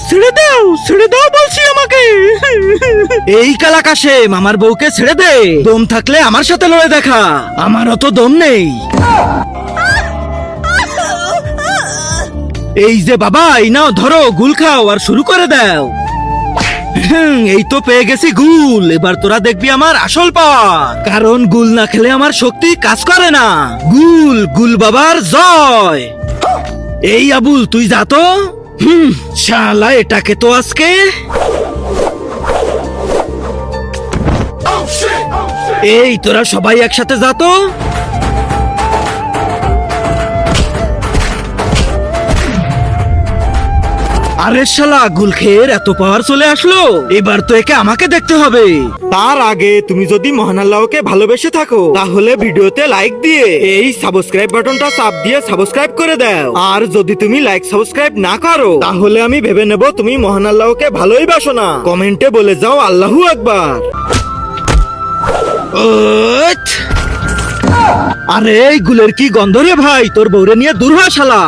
ছেড়ে দাও বলছি আমাকে। এই কালা কাশেম, আমার বউকে ছেড়ে দে। দম থাকলে আমার সাথে লড়ে দেখা, আমার অত দম নেই। এই যে বাবা, এই নাও ধরো, গুল খাও আর শুরু করে দাও। এই তো পেয়ে গেছি গুল। এবার তোরা দেখবি আমার আসল পাওয়ার, কারণ গুল না খেলে আমার শক্তি কাজ করে না। গুল বাবার জয়। এই আবুল, তুই যা তো। শালা, এটাকে তো আজকে। এই তোরা সবাই একসাথে যা তো। আরে শালা, গুল খেয়ের এত পাওয়ার চলে আসলো, এবার তো একে আমাকে দেখতে হবে। তার আগে তুমি যদি মহান আল্লাহকে ভালোবেসে থাকো, তাহলে ভিডিওতে লাইক দিয়ে এই সাবস্ক্রাইব বাটনটা চাপ দিয়ে সাবস্ক্রাইব করে দাও। আর যদি তুমি লাইক সাবস্ক্রাইব না করো, তাহলে আমি ভেবে নেব তুমি মহান আল্লাহকে ভালোই বাসো না। কমেন্টে বলে যাও আল্লাহু আকবার। আরে এই গুলের কি গন্ধ রে ভাই, তোর বউরে নিয়ে দূর হ শালা।